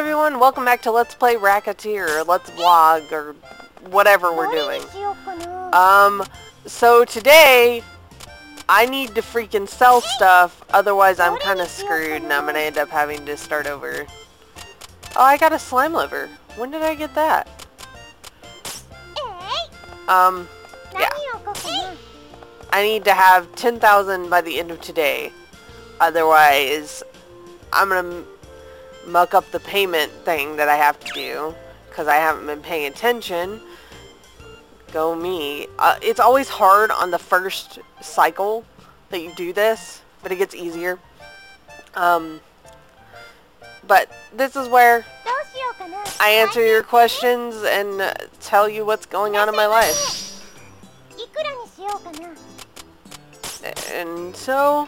everyone, welcome back to Let's Play Recettear, or Let's Vlog, or whatever we're doing. So today, I need to freaking sell stuff, otherwise I'm kind of screwed and I'm going to end up having to start over. Oh, I got a slime liver. When did I get that? Yeah. I need to have 10,000 by the end of today, otherwise I'm going to muck up the payment thing that I have to do because I haven't been paying attention. Go me. It's always hard on the first cycle that you do this, but it gets easier. But this is where I answer your questions and tell you what's going on in my life. And so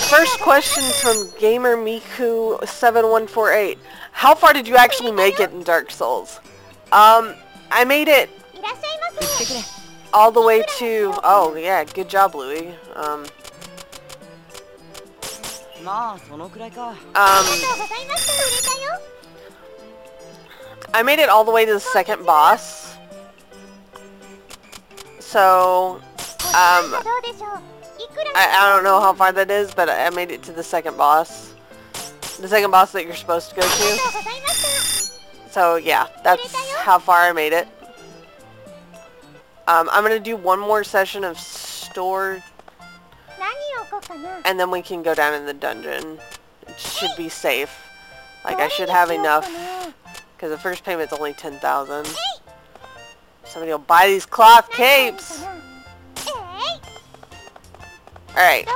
first question from Gamer Miku 7148. How far did you actually make it in Dark Souls? I made it all the way to, oh yeah, good job, Louie. I made it all the way to the second boss. So, I don't know how far that is, but I made it to the second boss. The second boss that you're supposed to go to. So yeah, that's how far I made it. I'm gonna do one more session of store, and then we can go down in the dungeon. It should be safe. Like, I should have enough, because the first payment's only 10,000. Somebody will buy these cloth capes! Alright.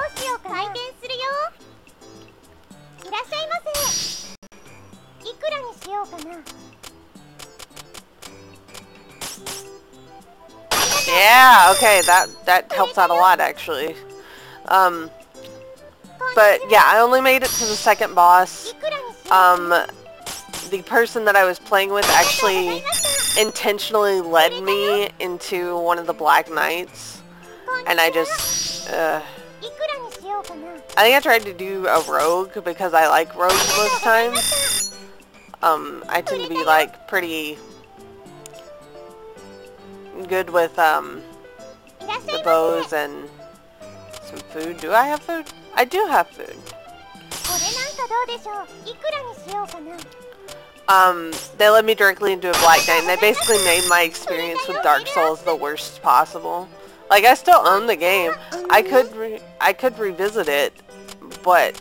Yeah, okay, that helps out a lot, actually. But yeah, I only made it to the second boss. The person that I was playing with actually intentionally led me into one of the Black Knights, and I just, I think I tried to do a rogue because I like rogues most times. I tend to be like pretty good with the bows and some food. Do I have food? I do have food. They led me directly into a Black Knight, and they basically made my experience with Dark Souls the worst possible. Like, I still own the game. I could revisit it, but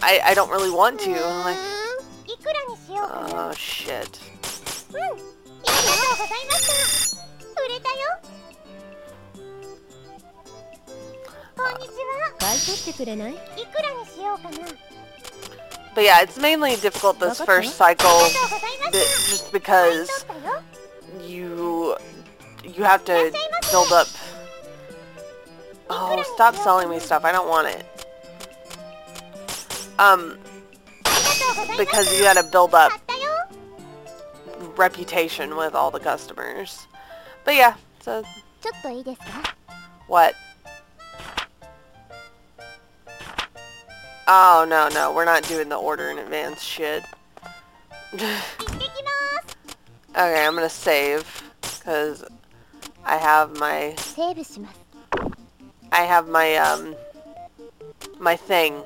I don't really want to. Like, oh shit. But yeah, it's mainly difficult this first cycle, just because you have to build up. Oh, stop selling me stuff. I don't want it. Because you gotta build up reputation with all the customers. But yeah, so what? Oh, no, we're not doing the order in advance shit. Okay, I'm gonna save, because I have my my thing.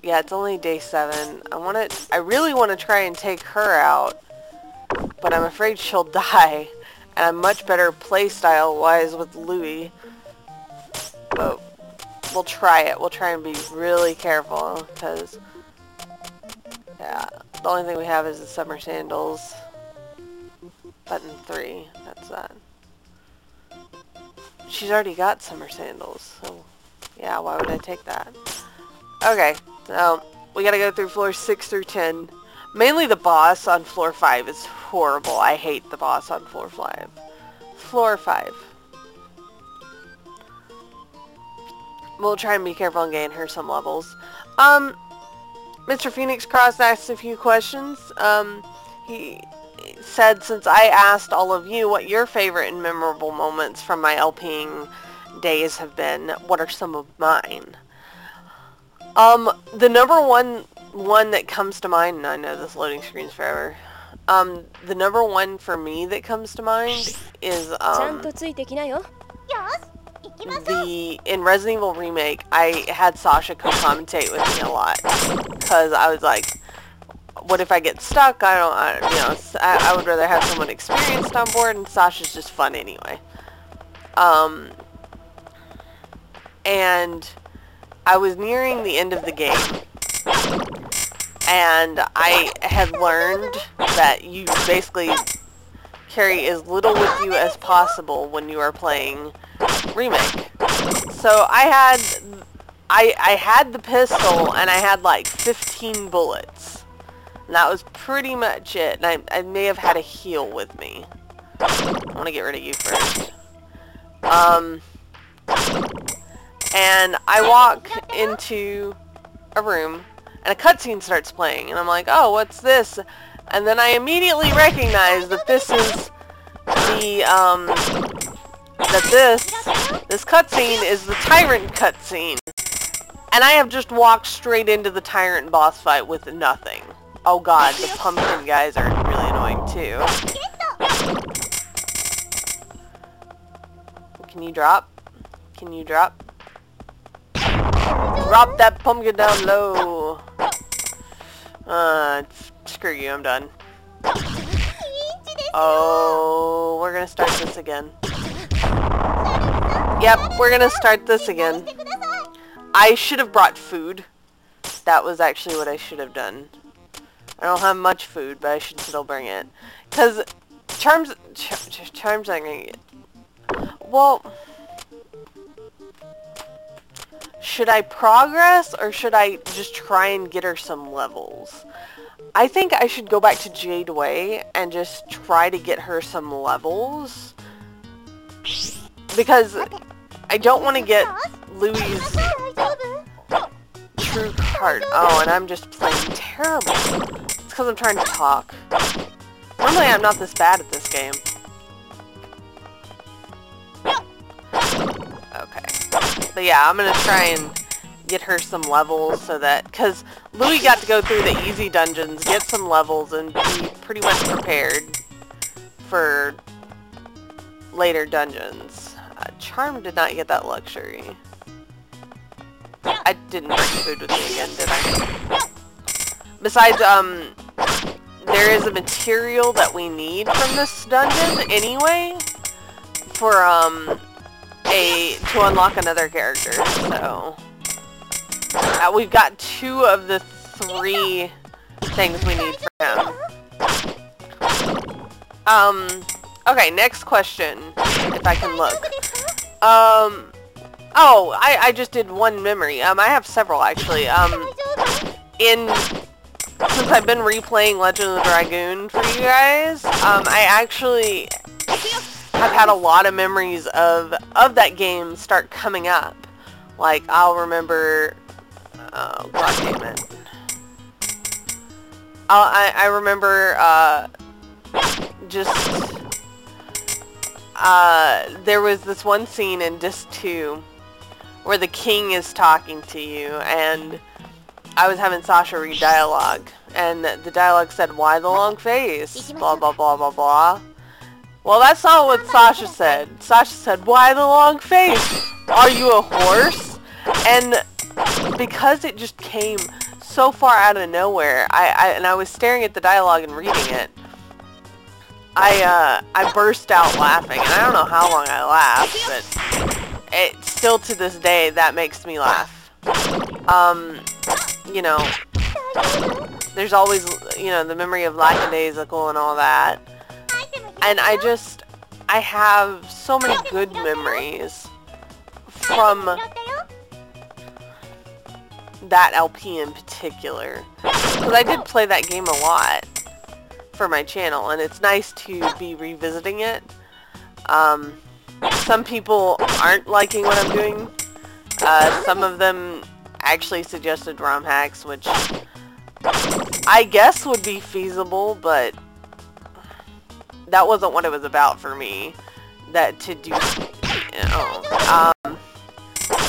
Yeah, it's only day 7. I really want to try and take her out, but I'm afraid she'll die, and I'm much better playstyle-wise with Louie. But we'll try it. We'll try and be really careful, because, yeah, the only thing we have is the summer sandals. Button 3, that's that. She's already got summer sandals, so yeah, why would I take that? Okay, so we gotta go through floors 6 through 10. Mainly the boss on floor 5 is horrible. I hate the boss on floor 5. Floor 5. We'll try and be careful and gain her some levels. Mr. Phoenix Cross asked a few questions. said, since I asked all of you what your favorite and memorable moments from my LPing days have been, what are some of mine? The number one that comes to mind, and I know this loading screen's forever, the number one for me that comes to mind is, in Resident Evil Remake, I had Sasha co-commentate with me a lot, because I was like, what if I get stuck? I would rather have someone experienced on board, and Sasha's just fun anyway. And I was nearing the end of the game, and I had learned that you basically carry as little with you as possible when you are playing Remake. So I had the pistol, and I had like 15 bullets. And that was pretty much it. And I may have had a heal with me. I want to get rid of you first. And I walk into a room, and a cutscene starts playing, and I'm like, oh, what's this? And then I immediately recognize that this is the, this cutscene is the Tyrant cutscene. And I have just walked straight into the Tyrant boss fight with nothing. Oh god, the pumpkin guys are really annoying too. Can you drop? Can you drop? Drop that pumpkin down low. Screw you, I'm done. Oh, we're gonna start this again. Yep, we're gonna start this again. I should have brought food. That was actually what I should have done. I don't have much food, but I should still bring it. Because charms I'm gonna get. Well, should I progress, or should I just try and get her some levels? I think I should go back to Jade Way and just try to get her some levels. Because I don't want to get Louie's true card. Oh, and I'm just playing terrible. It's because I'm trying to talk. Normally I'm not this bad at this game. Okay. But yeah, I'm going to try and get her some levels so that... Because Louie got to go through the easy dungeons, get some levels, and be pretty much prepared for later dungeons. Charm did not get that luxury. I didn't bring food with me again, did I? Besides, there is a material that we need from this dungeon anyway for, to unlock another character, so... we've got 2 of the 3 things we need for him. Okay, next question, if I can look. Oh, I just did one memory. I have several, actually. Since I've been replaying Legend of the Dragoon for you guys, I actually have had a lot of memories of that game start coming up. Like, I'll remember... Oh, god damn it. I remember, there was this one scene in Disc 2 where the king is talking to you, and I was having Sasha read dialogue, and the dialogue said, "Why the long face? Blah, blah, blah, blah, blah." Well, that's not what Sasha said. Sasha said, "Why the long face? Are you a horse?" And because it just came so far out of nowhere, I was staring at the dialogue and reading it, I burst out laughing, and I don't know how long I laughed, but it still to this day, that makes me laugh. You know, there's always, you know, the memory of lackadaisical and all that, and I have so many good memories from that LP in particular, because I did play that game a lot for my channel, and it's nice to be revisiting it. Some people aren't liking what I'm doing. Some of them actually suggested ROM hacks, which I guess would be feasible, but that wasn't what it was about for me. That to do, you know,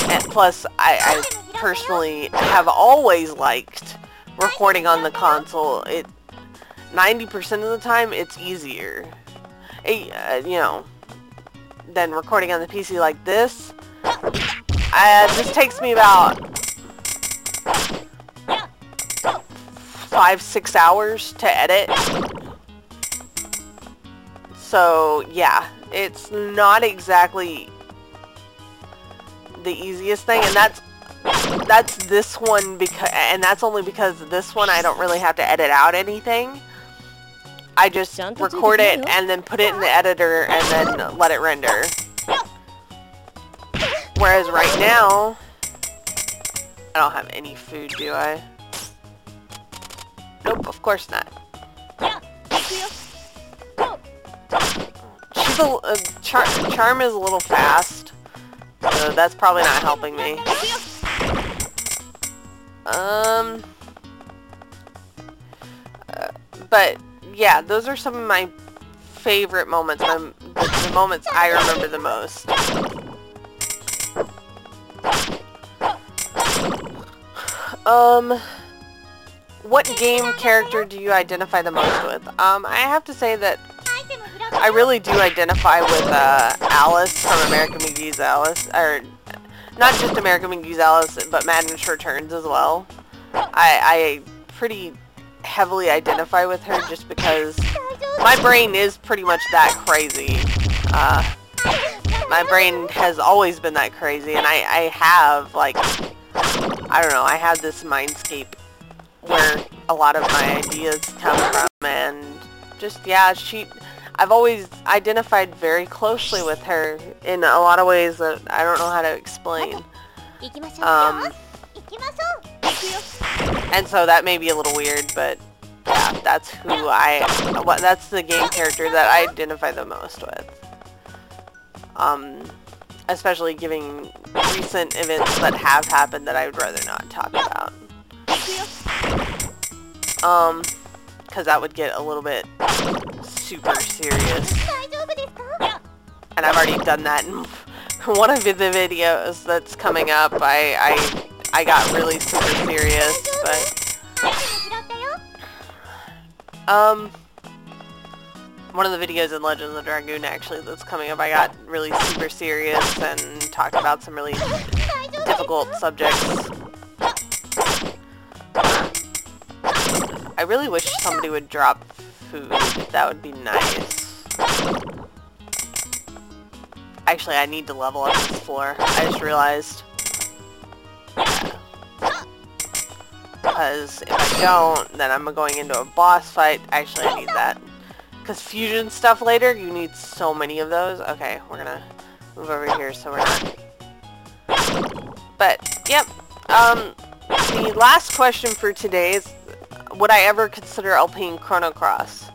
and plus I personally have always liked recording on the console. 90% of the time it's easier, you know, than recording on the PC like this. This takes me about 5-6 hours to edit. So yeah, it's not exactly the easiest thing, and that's this one, and that's only because this one I don't really have to edit out anything. I just record it and then put it in the editor and then let it render. Whereas right now, I don't have any food, do I? Nope, of course not. She's Charm is a little fast, so that's probably not helping me. But yeah, those are some of my favorite moments, the moments I remember the most. What game character do you identify the most with? I have to say that I really do identify with Alice from American McGee's Alice, or not just American McGee's Alice, but Madden's Returns as well. I pretty heavily identify with her just because my brain is pretty much that crazy. My brain has always been that crazy, and I have, like, I don't know, I have this mindscape where a lot of my ideas come from, and just, yeah, I've always identified very closely with her in a lot of ways that I don't know how to explain. And so that may be a little weird, but yeah, that's that's the game character that I identify the most with. Especially given recent events that have happened that I would rather not talk about. Because that would get a little bit super serious. And I've already done that in one of the videos that's coming up. I got really super serious, but one of the videos in Legend of the Dragoon actually that's coming up, I got really super serious and talked about some really difficult subjects. I really wish somebody would drop food. That would be nice. Actually, I need to level up this floor. I just realized. Because if I don't, then I'm going into a boss fight. Actually, I need that. Because fusion stuff later, you need so many of those. Okay, we're gonna move over here so we're not. But, yep. The last question for today is, would I ever consider LPing Chrono Cross?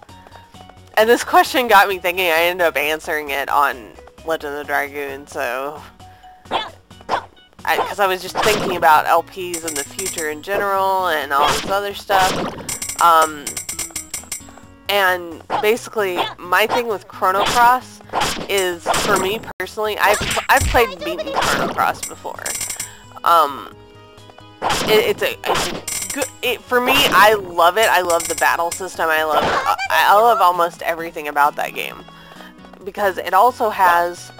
And this question got me thinking. I ended up answering it on Legend of the Dragoon, so... Because I was just thinking about LPs in the future in general and all this other stuff. And basically, my thing with Chrono Cross is, for me personally, I've played and beaten Chrono Cross before. It's a good. For me, I love it. I love the battle system. I love almost everything about that game, because it also has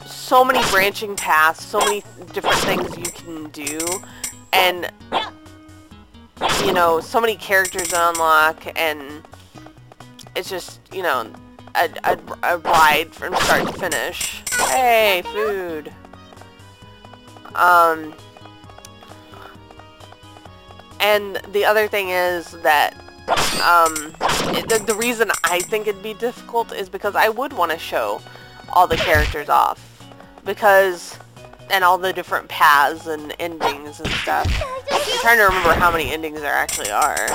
so many branching paths, so many different things you can do, and you know, so many characters to unlock, and it's just, you know, a ride from start to finish. Hey, food. And the other thing is that the reason I think it'd be difficult is because I would want to show all the characters off. And all the different paths and endings and stuff. I'm trying to remember how many endings there actually are.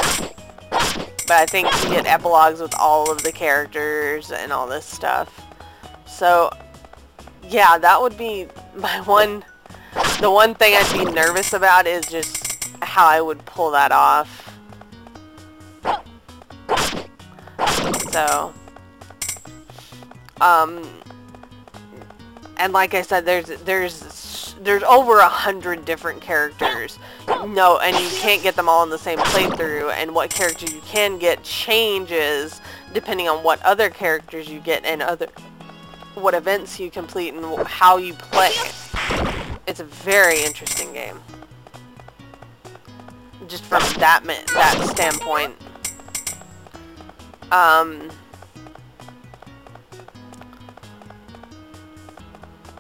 But I think you get epilogues with all of the characters and all this stuff. So, yeah, that would be the one thing I'd be nervous about is just how I would pull that off. So, And like I said, there's over 100 different characters. No, and you can't get them all in the same playthrough, and what characters you can get changes depending on what other characters you get and what events you complete and how you play. It's a very interesting game. Just from that standpoint.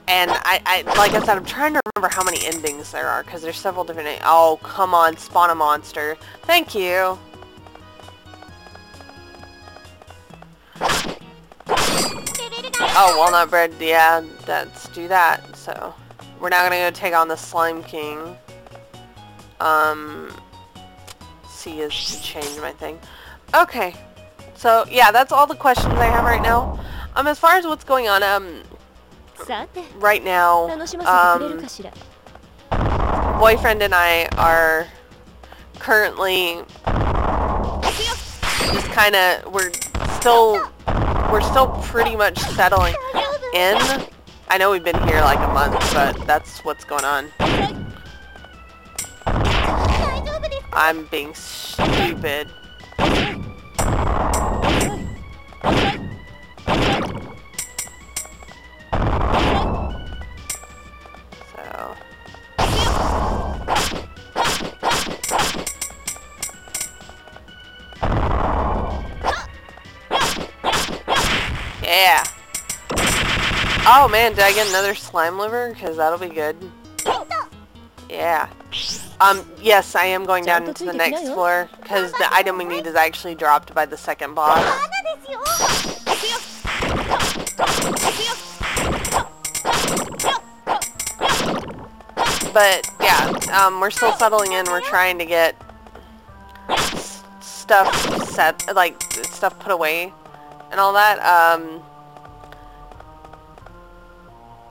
And like I said, I'm trying to remember how many endings there are, because there's several different... Oh, come on, spawn a monster. Thank you. Oh, walnut bread, yeah, let's do that. So, we're now gonna go take on the Slime King. C is to change my thing. Okay, so, yeah, that's all the questions I have right now. As far as what's going on, right now, boyfriend and I are currently just kind of, we're still pretty much settling in. I know we've been here like a month, but that's what's going on. I'm being stupid. Yeah. Oh man, did I get another slime liver? Because that'll be good. Yeah. Yes, I am going down into the next floor, because the item we need is actually dropped by the second boss. But, yeah, we're still settling in. We're trying to get stuff set, like, stuff put away and all that.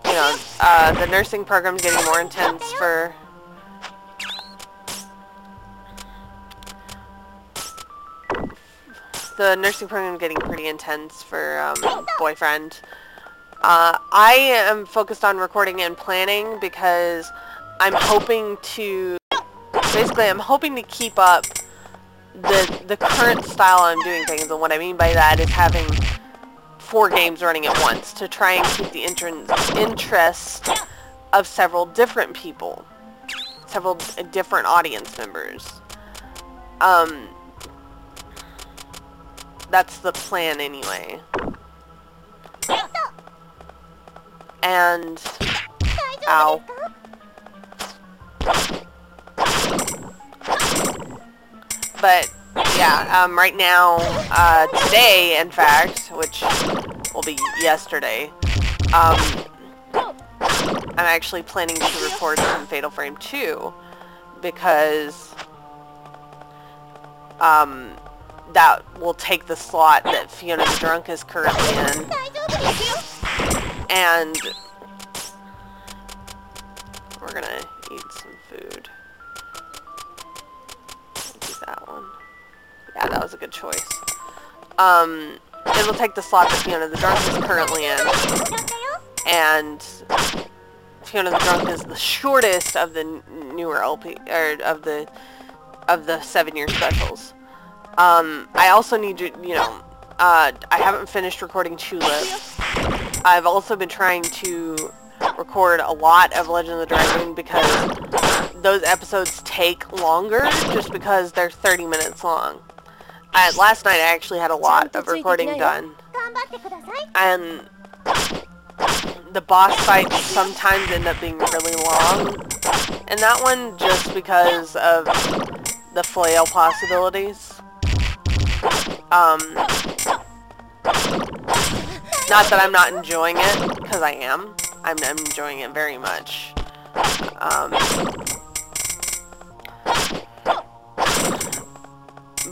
You know, the nursing program's getting more intense for... The nursing program getting pretty intense for boyfriend. I am focused on recording and planning because I'm hoping to... Basically, I'm hoping to keep up the current style I'm doing things, and what I mean by that is having 4 games running at once to try and keep the interest of several different people, several different audience members. That's the plan anyway. And... Ow. But, yeah, right now, today, in fact, which will be yesterday, I'm actually planning to record some Fatal Frame 2, because, that will take the slot that Fiona the Drunk is currently in. And we're gonna eat some food. Do that one. Yeah, that was a good choice. It'll take the slot that Fiona the Drunk is currently in. And Fiona the Drunk is the shortest of the newer LP, or of the 7-year specials. I also need to, you know, I haven't finished recording Tulip. I've also been trying to record a lot of Legend of the Dragoon because those episodes take longer just because they're 30 minutes long. Last night I actually had a lot of recording done. And the boss fights sometimes end up being really long. And that one just because of the flail possibilities. Not that I'm not enjoying it, because I am. I'm enjoying it very much.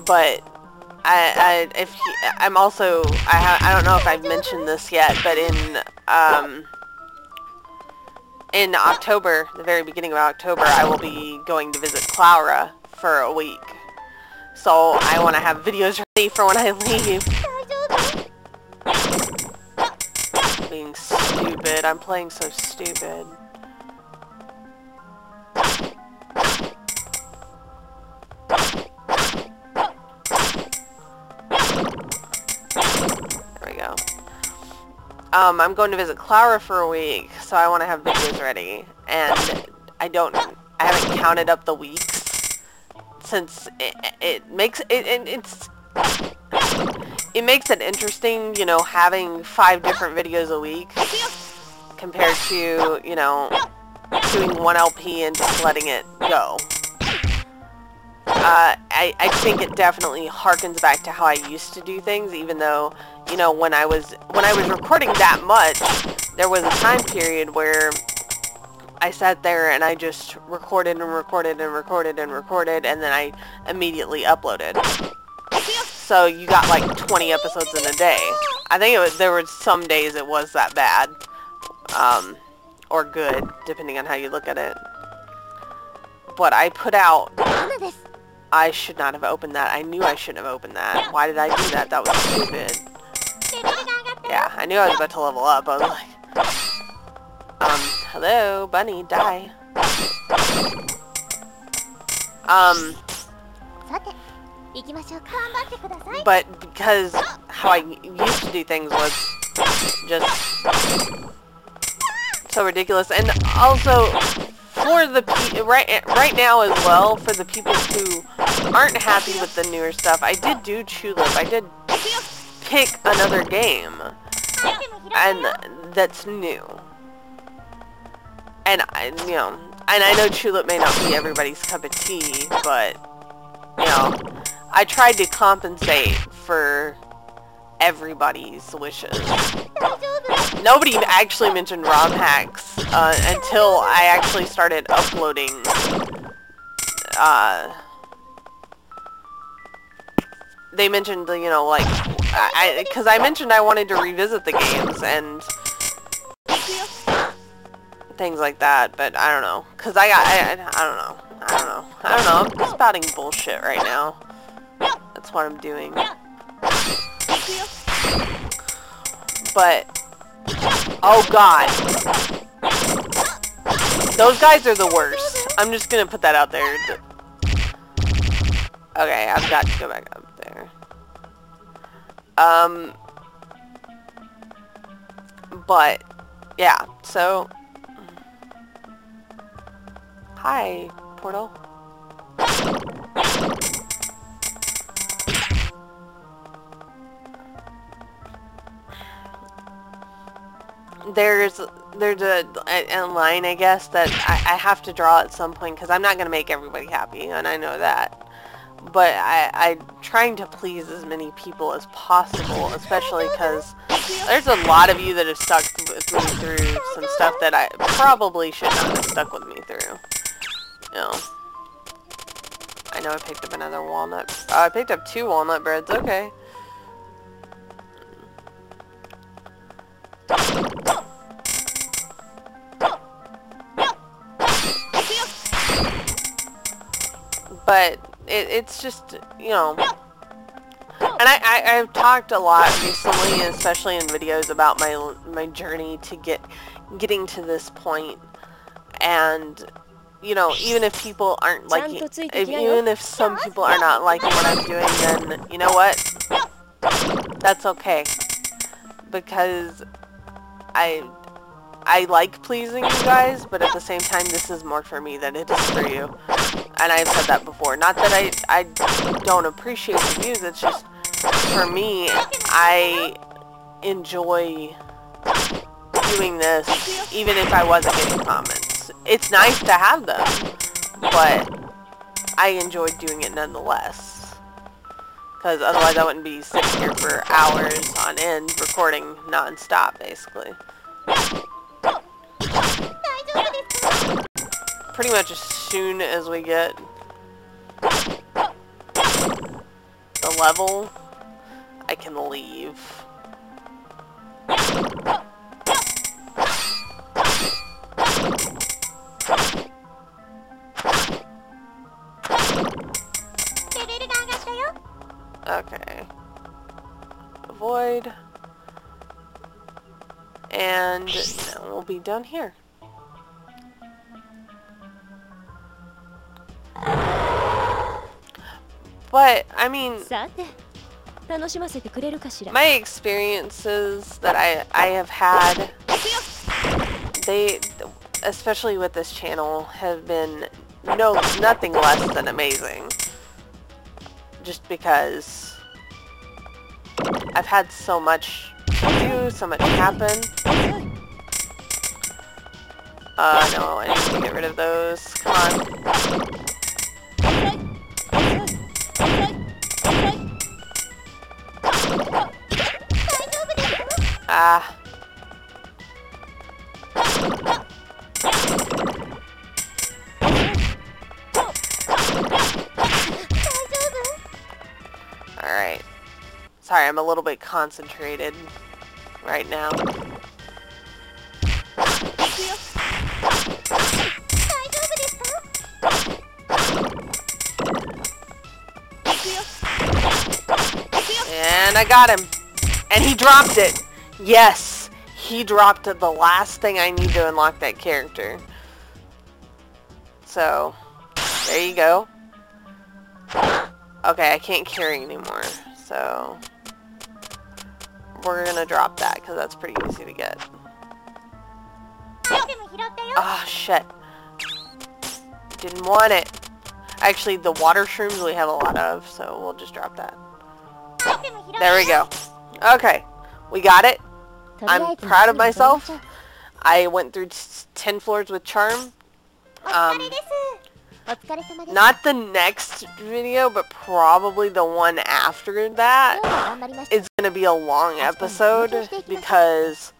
But I'm also, I don't know if I've mentioned this yet, but in October, the very beginning of October, I will be going to visit Clara for a week. So I want to have videos ready for when I leave. stupid. I'm playing so stupid. There we go. I'm going to visit Clara for a week, so I want to have videos ready. And I haven't counted up the weeks since it makes it interesting, you know, having 5 different videos a week compared to, you know, doing 1 LP and just letting it go. I think it definitely harkens back to how I used to do things, even though, you know, when I was recording that much, there was a time period where I sat there and I just recorded and recorded and recorded and recorded, and then I immediately uploaded. So you got like 20 episodes in a day. I think there were some days it was that bad. Or good, depending on how you look at it. But I put out... I should not have opened that. I knew I shouldn't have opened that. Why did I do that? That was stupid. Yeah, I knew I was about to level up. I was like... hello, bunny, die. But because how I used to do things was just so ridiculous, and also for the right now as well, for the people who aren't happy with the newer stuff, I did do Tulip. I did pick another game, and that's new. And you know, and I know Tulip may not be everybody's cup of tea, but you know, I tried to compensate for everybody's wishes. Nobody actually mentioned ROM hacks until I actually started uploading. They mentioned, you know, like, because I mentioned I wanted to revisit the games and things like that, but I don't know, because I don't know. I'm spouting bullshit right now. That's what I'm doing. But, oh god. Those guys are the worst. I'm just gonna put that out there. Okay, I've got to go back up there. But, yeah, so... Hi, Portal. There's a line, I guess, that I have to draw at some point, because I'm not going to make everybody happy, and I know that. But I'm trying to please as many people as possible, especially because there's a lot of you that have stuck with me through some stuff that I probably should not have stuck with me through. You know. I know I picked up another walnut. Oh, I picked up 2 walnut breads, okay. But it's just, you know, and I've talked a lot recently, especially in videos, about my journey to getting to this point, and you know, even if people aren't liking, even if some people are not liking what I'm doing, then you know what? That's okay, because I like pleasing you guys, but at the same time, this is more for me than it is for you. And I've said that before. Not that I don't appreciate the views, it's just, for me, I enjoy doing this, even if I wasn't getting comments. It's nice to have them, but I enjoy doing it nonetheless. Because otherwise I wouldn't be sitting here for hours on end, recording non-stop, basically. Pretty much as soon as we get the level, I can leave. Okay. Avoid. And no. and we'll be done here. But, I mean, my experiences that I have had, they, especially with this channel, have been nothing less than amazing. Just because I've had so much to do, so much happen. No, I need to get rid of those. Come on. Ah. Alright. Sorry, I'm a little bit concentrated right now. And I got him. And he dropped it. Yes, he dropped the last thing I need to unlock that character. So, there you go. Okay, I can't carry anymore, so we're gonna drop that because that's pretty easy to get. Ah, shit. Didn't want it. Actually, the water shrooms we have a lot of, so we'll just drop that. There we go. Okay, we got it. I'm proud of myself. I went through 10 floors with charm. Not the next video, but probably the one after that is going to be a long episode because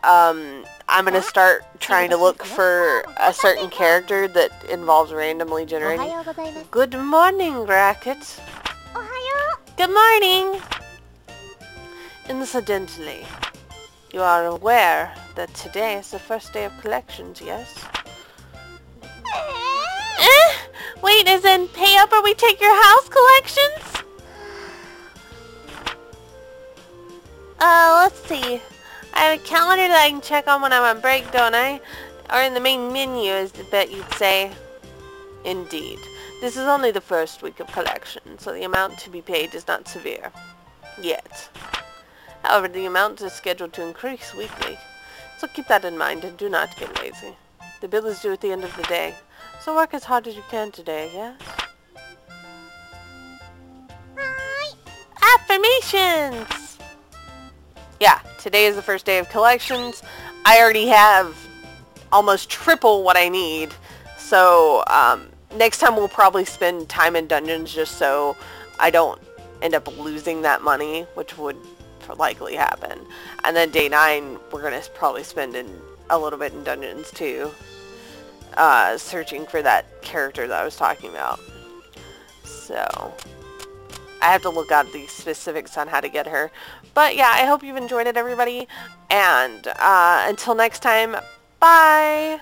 I'm going to start trying to look for a certain character that involves randomly generating. Good morning, Racket. Good morning. Incidentally, you are aware that today is the first day of collections, yes? Wait, as in pay up or we take your house collections? Let's see. I have a calendar that I can check on when I'm on break, don't I? Or in the main menu, as I bet you'd say. Indeed. This is only the first week of collection, so the amount to be paid is not severe. Yet. However, the amount is scheduled to increase weekly. So keep that in mind and do not get lazy. The bill is due at the end of the day. So work as hard as you can today, yes? Affirmations! Yeah, today is the first day of collections. I already have almost triple what I need. So, next time we'll probably spend time in dungeons just so I don't end up losing that money, which would likely happen. And then day 9, we're going to probably spend a little bit in dungeons too. Searching for that character that I was talking about. So, I have to look up the specifics on how to get her. But yeah, I hope you've enjoyed it, everybody. And until next time, bye!